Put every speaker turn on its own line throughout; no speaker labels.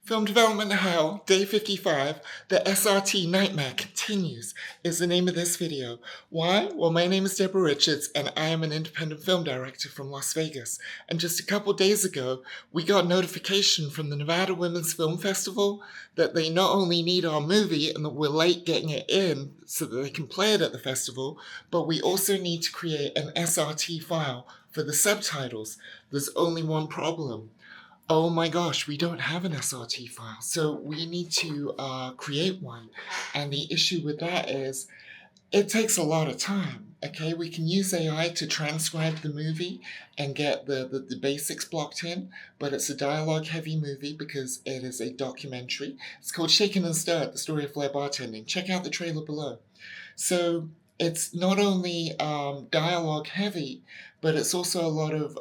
Film Development Hell, Day 55, The SRT Nightmare Continues, is the name of this video. Why? Well, my name is Deborah Richards, and I am an independent film director from Las Vegas. And just a couple days ago, we got notification from the Nevada Women's Film Festival that they not only need our movie and that we're late getting it in so that they can play it at the festival, but we also need to create an SRT file for the subtitles. There's only one problem. Oh my gosh, we don't have an SRT file, so we need to create one. And the issue with that is it takes a lot of time. Okay, we can use AI to transcribe the movie and get the basics blocked in, but it's a dialogue heavy movie because it is a documentary. It's called Shaken and Stirred, The Story of Flair Bartending. Check out the trailer below. So it's not only dialogue heavy, but it's also a lot of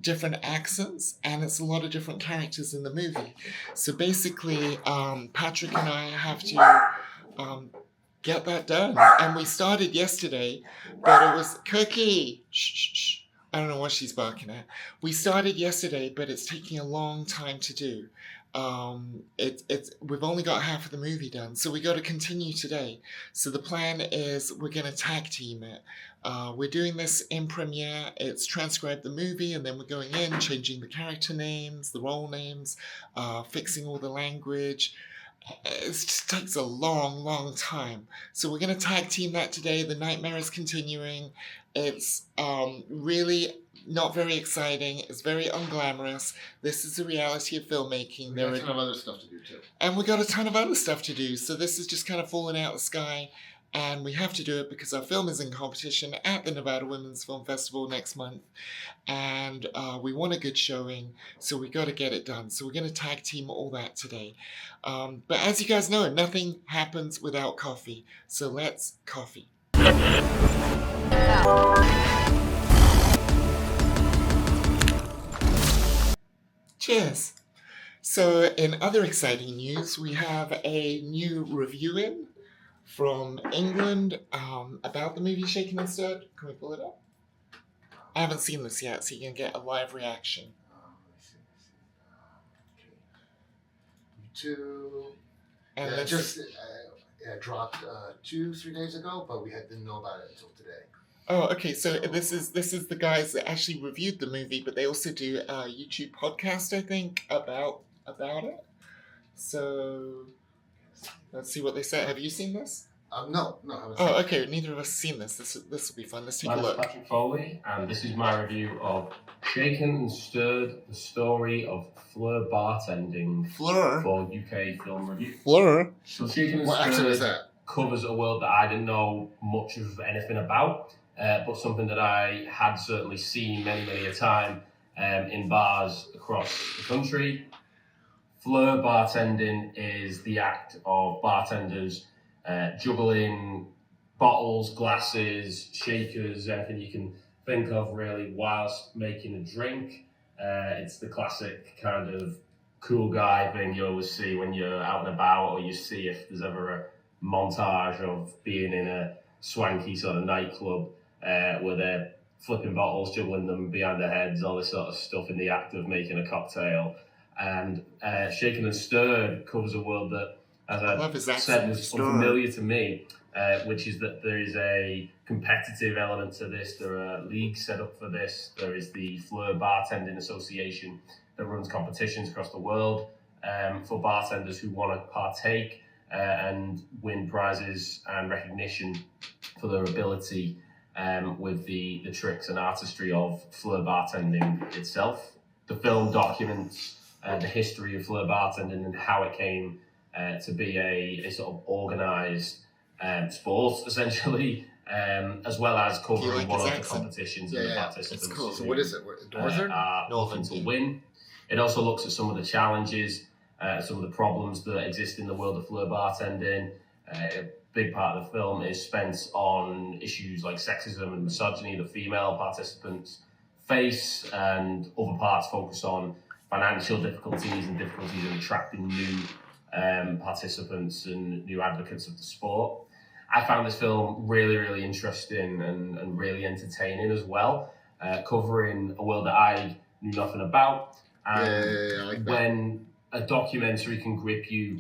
different accents, and it's a lot of different characters in the movie. So basically, Patrick and I have to get that done. And we started yesterday, but it was Cookie. Shh, shh, shh. I don't know what she's barking at. We started yesterday, but it's taking a long time to do. We've only got half of the movie done, so we got to continue today. So the plan is we're going to tag team it. We're doing this in Premiere. It's transcribed the movie, and then we're going in, changing the character names, the role names, fixing all the language. It just takes a long, long time. So we're going to tag team that today. The nightmare is continuing. It's really not very exciting. It's very unglamorous. This is the reality of filmmaking.
We got a ton of other stuff to do too.
And we got a ton of other stuff to do. So this is just kind of falling out of the sky. And we have to do it because our film is in competition at the Nevada Women's Film Festival next month. And we want a good showing, so we got to get it done. So we're going to tag team all that today. But as you guys know, nothing happens without coffee. So let's coffee. Cheers. So in other exciting news, we have a new review in from England about the movie Shaken and Stirred. Can we pull it up? I haven't seen this yet, so you can get a live reaction.
YouTube.
And
it just dropped 2-3 days ago, but we didn't know about it until today.
Oh, okay. So this is the guys that actually reviewed the movie, but they also do a YouTube podcast, I think, about it. So let's see what they say. Have you seen this?
No, I haven't seen
it. Okay. Neither of us seen this. This will be fun. Let's take a look.
I'm Patrick Foley, and this is my review of Shaken and Stirred: The Story of Fleur Bartending
Fleur
for UK Film Review.
Fleur.
So Shaken and
What accent is
Stirred
that?
covers a world that I didn't know much of anything about, but something that I had certainly seen many a time in bars across the country. Fleur bartending is the act of bartenders juggling bottles, glasses, shakers, anything you can think of really whilst making a drink. It's the classic kind of cool guy thing you always see when you're out and about, or you see if there's ever a montage of being in a swanky sort of nightclub where they're flipping bottles, juggling them behind their heads, all this sort of stuff in the act of making a cocktail. And Shaken and Stirred covers a world that, as I said, was unfamiliar to me, which is that there is a competitive element to this. There are leagues set up for this. There is the Fleur Bartending Association that runs competitions across the world for bartenders who want to partake and win prizes and recognition for their ability with the tricks and artistry of Fleur bartending itself. The film documents the history of Fleur bartending and how it came to be a sort of organised sport, essentially, as well as covering one of the competitions and the participants.
It's cool. So what is it? Northern?
Are looking to win. It also looks at some of the challenges, some of the problems that exist in the world of Fleur bartending. A big part of the film is spent on issues like sexism and misogyny that female participants face, and other parts focus on financial difficulties and difficulties in attracting new participants and new advocates of the sport. I found this film really interesting and really entertaining as well, covering a world that I knew nothing about.
I like that.
When a documentary can grip you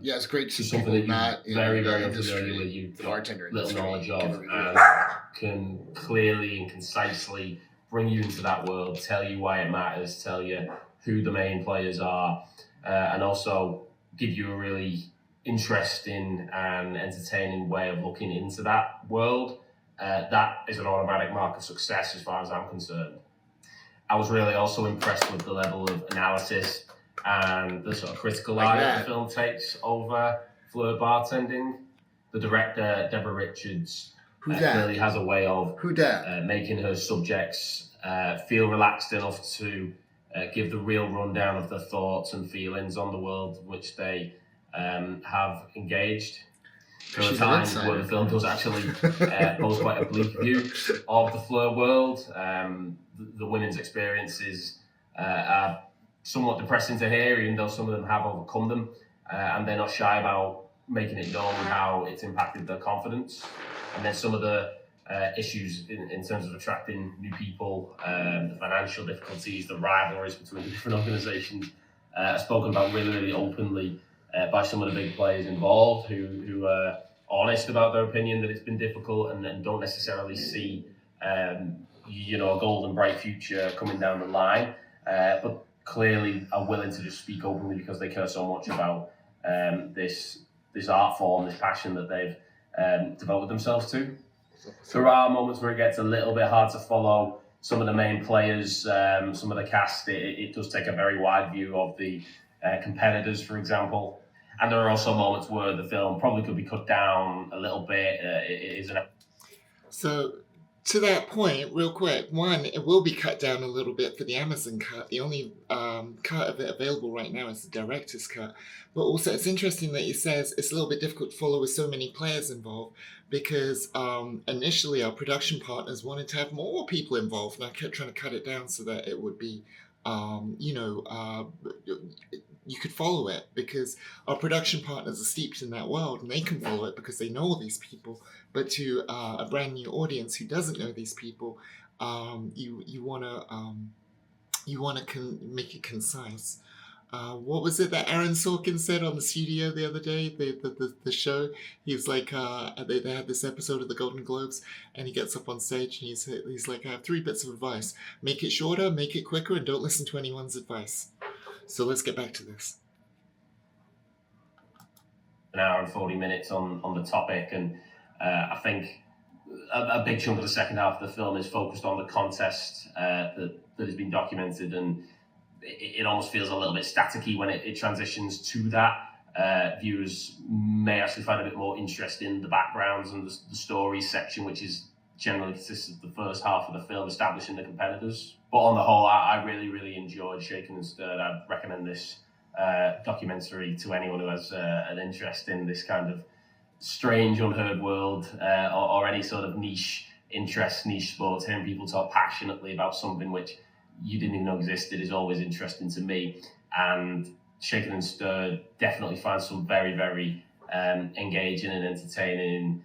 Yeah, it's great to
to
see
something
people
that
not
you're
in
very,
the
very
industry,
unfamiliar with, you've
the
got
bartender
little
industry,
knowledge
can
of,
review
and
it.
can clearly and concisely bring you into that world, tell you why it matters, tell you who the main players are, and also give you a really interesting and entertaining way of looking into that world. That is an automatic mark of success as far as I'm concerned. I was really also impressed with the level of analysis and the sort of critical
Like
eye
that.
that the film takes over Fleur bartending. The director, Deborah Richards,
Who that?
clearly has a way of
Who that?
making her subjects feel relaxed enough to give the real rundown of their thoughts and feelings on the world which they have engaged. There are
She's an
times
insider.
where the film does actually pose quite a bleak view of the Fleur world. The women's experiences are somewhat depressing to hear, even though some of them have overcome them, and they're not shy about making it known how it's impacted their confidence. And then some of the issues in terms of attracting new people, the financial difficulties, the rivalries between different organisations, are spoken about really, really openly by some of the big players involved who are honest about their opinion that it's been difficult and don't necessarily see a golden bright future coming down the line, but clearly are willing to just speak openly because they care so much about this art form, this passion that they've devoted themselves to. There are moments where it gets a little bit hard to follow some of the main players, some of the cast. It does take a very wide view of the competitors, for example. And there are also moments where the film probably could be cut down a little bit. It is an...
So, to that point, real quick, one, it will be cut down a little bit for the Amazon cut. The only cut of it available right now is the director's cut. But also, it's interesting that he says it's a little bit difficult to follow with so many players involved because initially our production partners wanted to have more people involved, and I kept trying to cut it down so that it would be, you could follow it because our production partners are steeped in that world and they can follow it because they know all these people. But to a brand new audience who doesn't know these people, you want to make it concise. What was it that Aaron Sorkin said on the studio the other day? The show. He's like, they had this episode of the Golden Globes, and he gets up on stage and he's like, I have 3 bits of advice: make it shorter, make it quicker, and don't listen to anyone's advice. So let's get back to this.
An hour and 40 minutes on the topic, and I think a big chunk of the second half of the film is focused on the contest that has been documented, and it almost feels a little bit staticky when it transitions to that. Viewers may actually find a bit more interest in the backgrounds and the stories section, which is generally consists of the first half of the film establishing the competitors. But on the whole, I really, really enjoyed Shaken and Stirred. I'd recommend this documentary to anyone who has an interest in this kind of strange, unheard world, or any sort of niche interest, niche sports. Hearing people talk passionately about something which you didn't even know existed is always interesting to me. And Shaken and Stirred definitely finds some very, very engaging and entertaining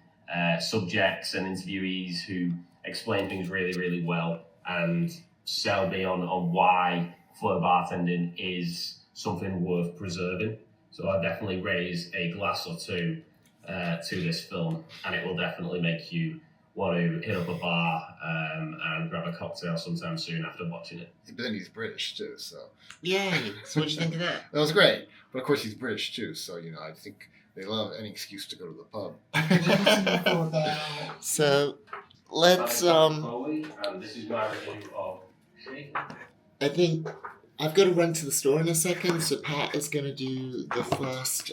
subjects and interviewees who explain things really, really well and sell me on why Fleur bartending is something worth preserving. So I definitely raise a glass or two to this film, and it will definitely make you want to hit up a bar and grab a cocktail sometime soon after watching it.
But then he's British too, so.
Yay! So what do you think of that?
That was great. But of course he's British too, so I think they love any excuse to go to the pub.
So let's
and this is my review of Shaken.
I think I've got to run to the store in a second, so Pat is going to do the first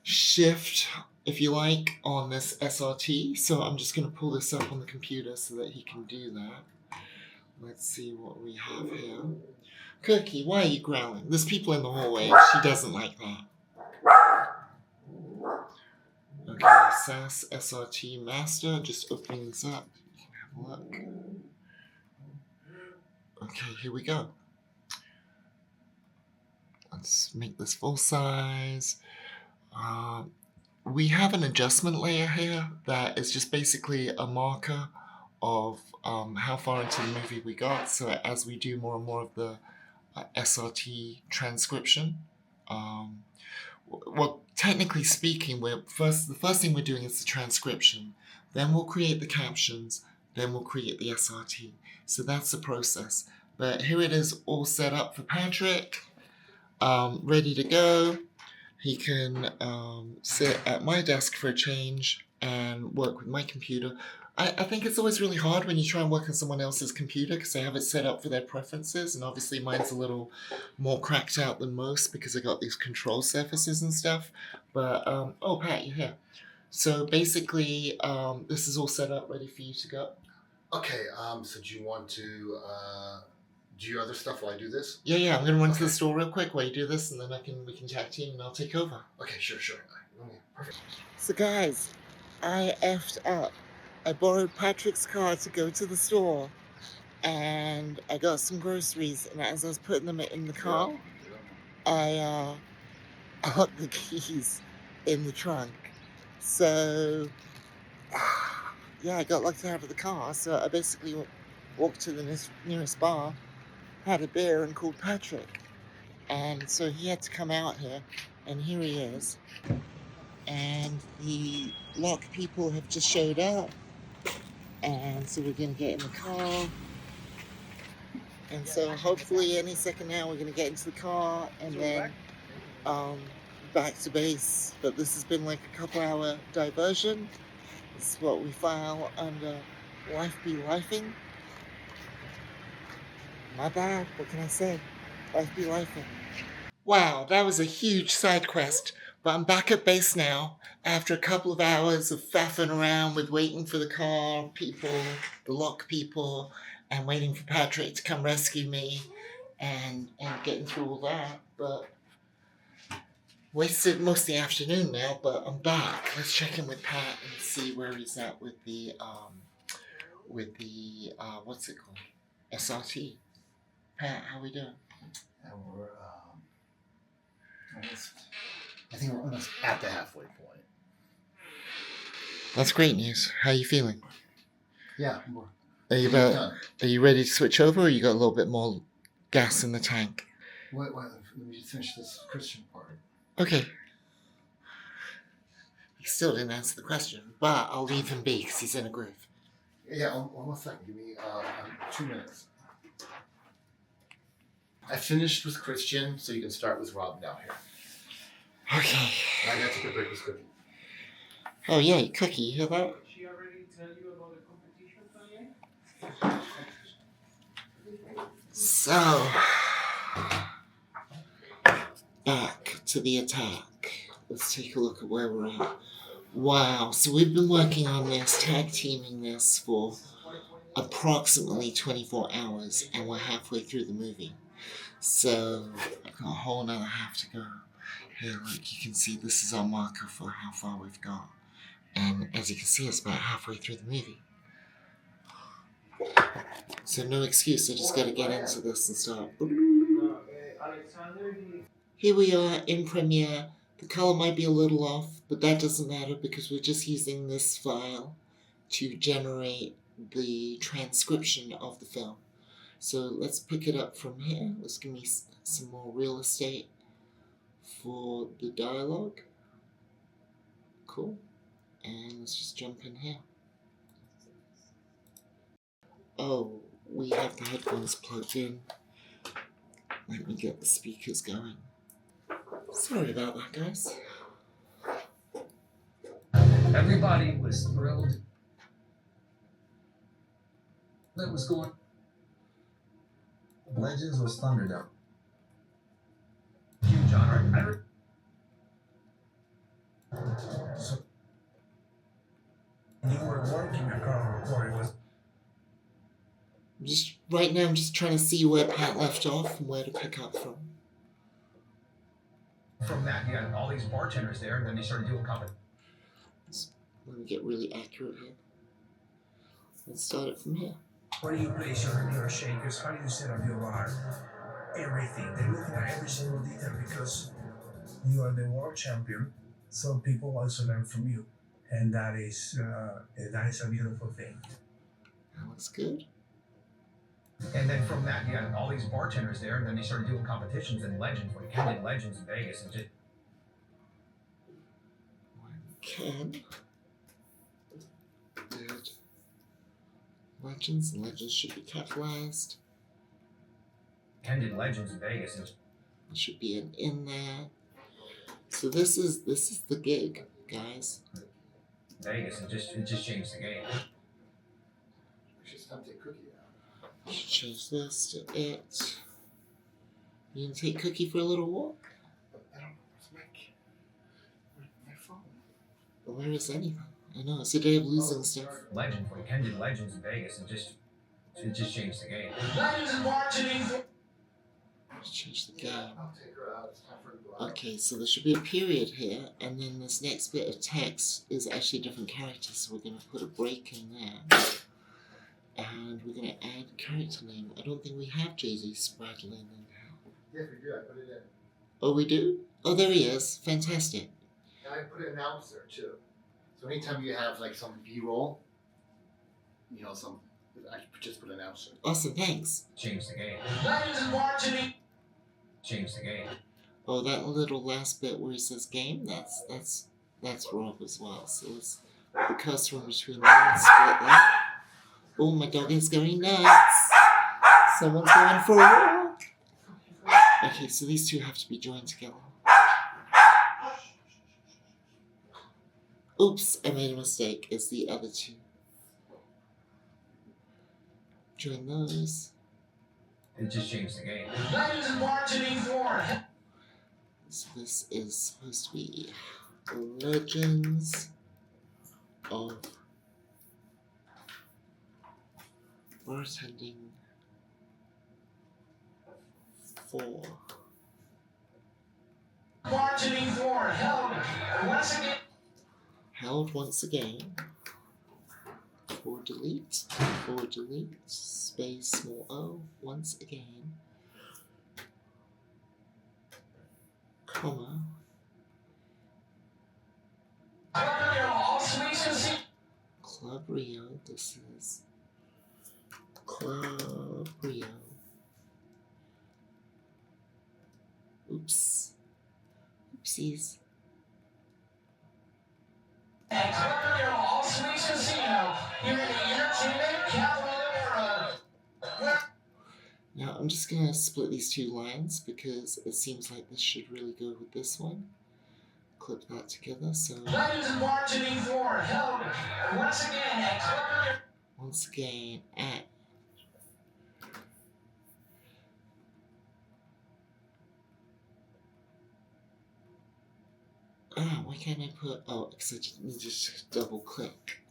shift, if you like, on this SRT. So I'm just going to pull this up on the computer so that he can do that. Let's see what we have here. Cookie, why are you growling? There's people in the hallway. She doesn't like that. Okay, SAS SRT Master. Just opening this up. You can have a look. Okay, here we go. Let's make this full size. We have an adjustment layer here that is just basically a marker of how far into the movie we got. So as we do more and more of the SRT transcription. Well, technically speaking, the first thing we're doing is the transcription. Then we'll create the captions. Then we'll create the SRT. So that's the process. But here it is, all set up for Patrick, ready to go. He can sit at my desk for a change and work with my computer. I think it's always really hard when you try and work on someone else's computer because they have it set up for their preferences, and obviously mine's a little more cracked out than most because I got these control surfaces and stuff. But, oh, Pat, you're here. So basically, this is all set up, ready for you to go.
Okay, so do you want to do your other stuff while I do this?
Yeah, I'm gonna run to the store real quick while you do this, and then we can tag team and I'll take over.
Okay, sure. Perfect.
So guys, I effed up. I borrowed Patrick's car to go to the store, and I got some groceries, and as I was putting them in the car, I put the keys in the trunk. So, yeah, I got lucky out of the car, so I basically walked to the nearest bar, had a beer, and called Patrick. And so he had to come out here, and here he is. And the lock people have just showed up. And so we're going to get in the car. And so hopefully any second now we're going to get into the car and then back to base. But this has been like a couple-hour diversion. This is what we file under Life Be Lifing. My bad, what can I say? Life be lifing. Wow, that was a huge side quest. But I'm back at base now after a couple of hours of faffing around with waiting for the car people, the lock people, and waiting for Patrick to come rescue me and getting through all that. But wasted most of the afternoon now, but I'm back. Let's check in with Pat and see where he's at with the what's it called? SRT. Pat, how we doing?
And we're I think we're almost at the halfway point.
That's great news. How are you feeling?
Yeah.
Are you ready to switch over, or you got a little bit more gas in the tank?
Wait, let me just finish this Christian part.
Okay. He still didn't answer the question, but I'll leave him be because he's in a groove.
Yeah, one second. Give me 2 minutes. I finished with Christian, so you can start with Rob down here.
Okay.
I got to take a break with Cookie.
Oh, yeah, Cookie, you hear that?
Did she already tell you about the competition, Tanya?
So, back to the attack. Let's take a look at where we're at. Wow, so we've been working on this, tag teaming this for approximately 24 hours, and we're halfway through the movie. So, I've got a whole another half to go. Here, look, you can see this is our marker for how far we've got. And as you can see, it's about halfway through the movie. So no excuse, I just gotta get into this and start. Here we are in Premiere. The color might be a little off, but that doesn't matter because we're just using this file to generate the transcription of the film. So let's pick it up from here. Let's give me some more real estate for the dialogue. Cool. And let's just jump in here. Oh, we have the headphones plugged in. Let me get the speakers going. Sorry about that, guys.
Everybody was thrilled. That was going. Legends was Thunderdome. Huge honor. So you were working a car before it was.
Right now, I'm just trying to see where Pat left off and where to pick up from.
From that, you had all these bartenders there, and then they started doing company.
Let me get really accurate here. Let's start it from here.
Where do you place your shakers? How do you set up your bar? Everything. They're looking at every single detail because you are the world champion. So people also learn from you, and that is a beautiful thing.
That looks good.
And then from that, you got all these bartenders there, and then they started doing competitions and legends, when Ken did legends in Vegas, and just
Ken did legends, and legends should be capitalized.
Ken did legends in Vegas, and
There should be an in there. So this is the gig, guys.
it just changed the game.
We should stop take cookie out.
Should change this to it. You gonna take Cookie for a little walk?
I don't know. Where's my phone?
Well, where is anything? I know, it's a day of losing stuff.
Legends, when Ken did legends in Vegas, and it just changed the game.
Let's change the game.
I'll take her out. It's time for her to go out.
Okay, so there should be a period here, and then this next bit of text is actually a different character, so we're going to put a break in there. And we're going to add character name. I don't think we have J.D. Spradlin in here.
Yes, we do. I put it in.
Oh, we do? Oh, there he is. Fantastic.
And I put an announcer too. So anytime you have like some B-roll, you know, I just put announcer.
Awesome, thanks.
Changed the game. Changed the game.
Oh, that little last bit where he says game, that's Rob as well. So it's the cursor in between there and split that. Oh, my dog is going nuts. Someone's going for a walk. Okay, so these two have to be joined together. Oops, I made a mistake. It's the other two. Join those.
It just changed the game.
So this is supposed to be Legends of Bartending 4. Held once again. Forward delete, space small o, once again, comma, Club Rio, this is Club Rio, oops, oopsies. Now I'm just gonna split these two lines because it seems like this should really go with this one. Clip that together, so once again at why can't I put because I just need to just double click.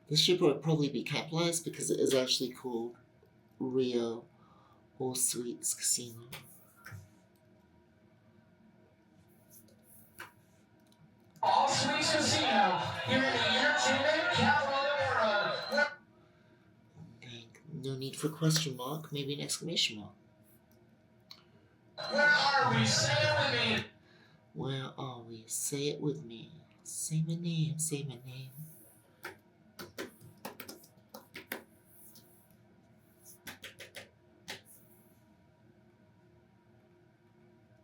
This should probably be capitalized because it is actually called Rio All Suites Casino. Okay, no need for question mark, maybe an exclamation mark.
Where are we? Say it with me.
Where are we? Say it with me. Say my name, say my name.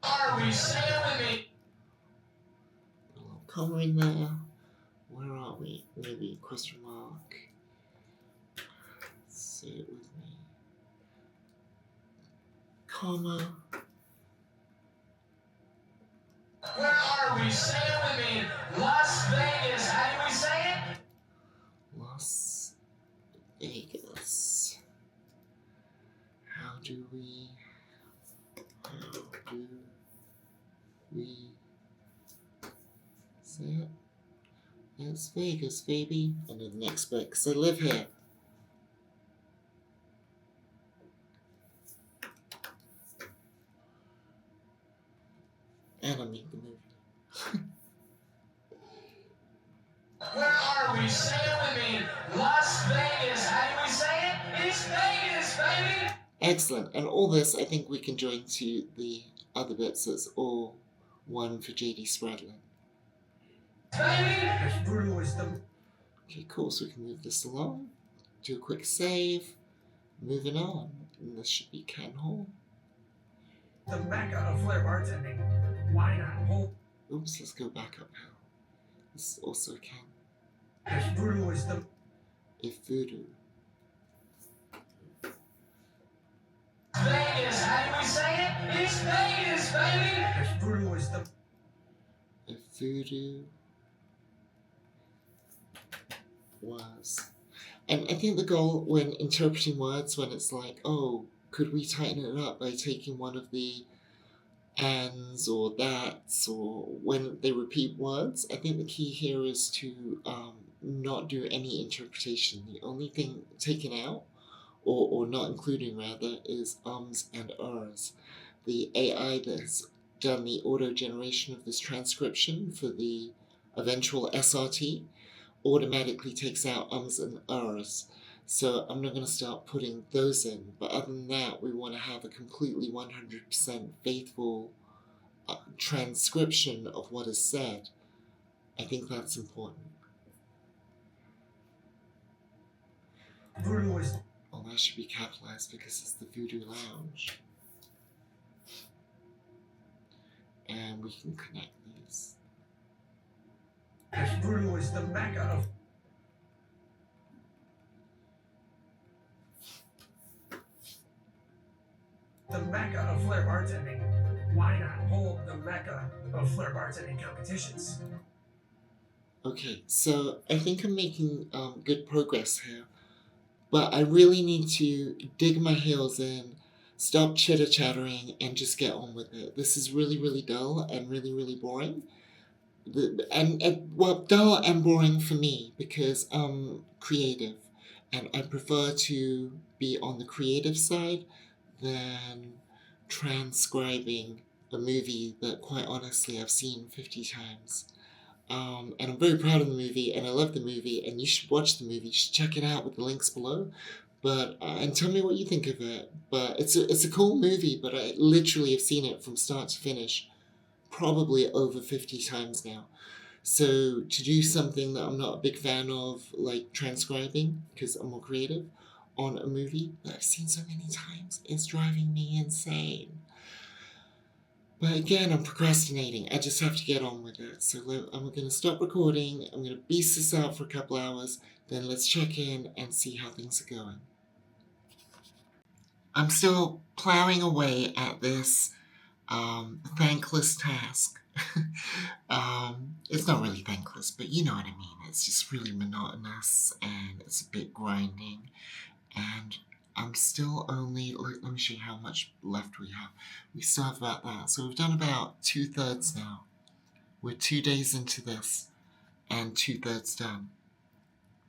Are we? Say it with me.
A little comma in there. Where are we? Maybe question mark. Say it with me. Comma.
Where are we? Say it with me. Las Vegas. How do we say it?
Las Vegas. How do we say it? It's Vegas, baby. I know the next bit because I live here. And I made the movie.
Where are we? Say it with me. Las Vegas. How do we say it? It's Vegas, baby.
Excellent. And all this, I think we can join to the other bits. So it's all one for J.D. Spradlin.
Baby.
It's brutal, it's the
Okay, cool. So we can move this along. Do a quick save. Moving on. And this should be Ken Hall.
The mecca of flair bartending. Why not hold
Oops, let's go back up now. This is also Ken.
if voodoo is the
If voodoo.
Vegas, how do we say it? It's Vegas, baby.
if voodoo is the
If voodoo was. And I think the goal when interpreting words, when it's like, oh, could we tighten it up by taking one of the ands or that's, or when they repeat words, I think the key here is to not do any interpretation. The only thing taken out, or not including rather, is ums and ers. The AI that's done the auto generation of this transcription for the eventual SRT automatically takes out ums and ers. So I'm not going to start putting those in. But other than that, we want to have a completely 100% faithful transcription of what is said. I think that's important.
voodoo is
Oh, that should be capitalized because it's the Voodoo Lounge. And we can connect these.
if voodoo is the mecca of flair bartending. Why not hold the mecca of flair bartending competitions?
Okay, so I think I'm making good progress here. But I really need to dig my heels in, stop chitter-chattering, and just get on with it. This is really, really dull and really, really boring. Well, dull and boring for me because I'm creative. And I prefer to be on the creative side than transcribing a movie that, quite honestly, I've seen 50 times. And I'm very proud of the movie, and I love the movie, and you should watch the movie. You should check it out with the links below. But and tell me what you think of it. But it's a cool movie, but I literally have seen it from start to finish probably over 50 times now. So to do something that I'm not a big fan of, like transcribing, because I'm more creative, on a movie that I've seen so many times, is driving me insane. But again, I'm procrastinating. I just have to get on with it. So I'm going to stop recording. I'm going to beast this out for a couple hours. Then let's check in and see how things are going. I'm still plowing away at this thankless task. It's not really thankless, but you know what I mean. It's just really monotonous and it's a bit grinding. And I'm still only, let me show you how much left we have. We still have about that. So we've done about 2/3 now. We're 2 days into this and 2/3 done.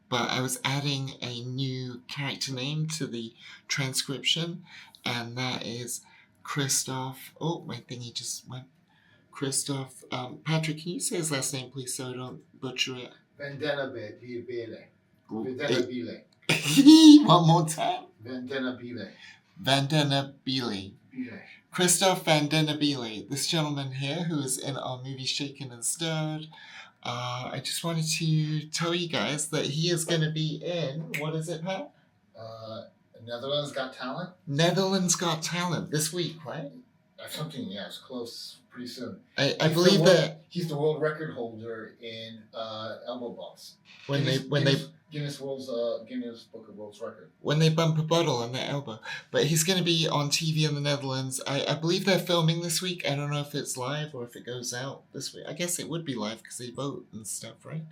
But I was adding a new character name to the transcription, and that is Christoph. Oh, my thingy just went. Christoph. Patrick, can you say his last name, please, so I don't butcher it?
Vandenabile.
One more time.
Vandenabile.
Vandenabile.
Bile.
Christoph Vandenabile, this gentleman here who is in our movie Shaken and Stirred. I just wanted to tell you guys that he is going to be in, what is it, Pat?
Netherlands Got Talent?
Netherlands Got Talent this week, right?
Something, yeah, it's close. Pretty soon.
I believe that
he's the world record holder in elbow bumps. Guinness Book of World Record.
When they bump a bottle on their elbow. But he's going to be on TV in the Netherlands. I believe they're filming this week. I don't know if it's live or if it goes out this week. I guess it would be live because they vote and stuff, right?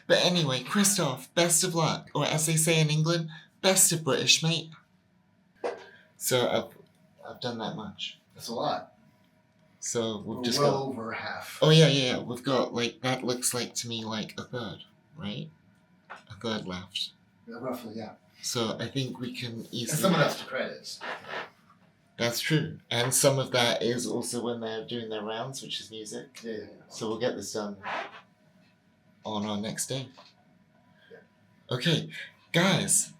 But anyway, Christoph, best of luck. Or as they say in England, best of British, mate. So I've done that much.
That's a lot.
So we've just
well
got
over half.
Oh yeah. We've got that looks like to me like a third, right? A third left.
Yeah, roughly, yeah.
So I think we can easily.
And some of that's the credits.
That's true, and some of that is also when they're doing their rounds, which is music.
Yeah.
So we'll get this done on our next day. Okay, guys.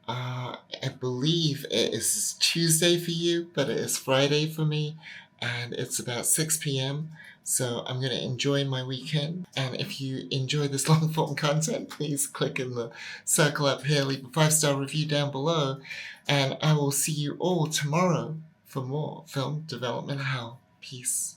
I believe it is Tuesday for you, but it is Friday for me. And it's about 6 p.m. So I'm going to enjoy my weekend. And if you enjoy this long form content, please click in the circle up here, leave a 5-star review down below. And I will see you all tomorrow for more Film Development Hell. Peace.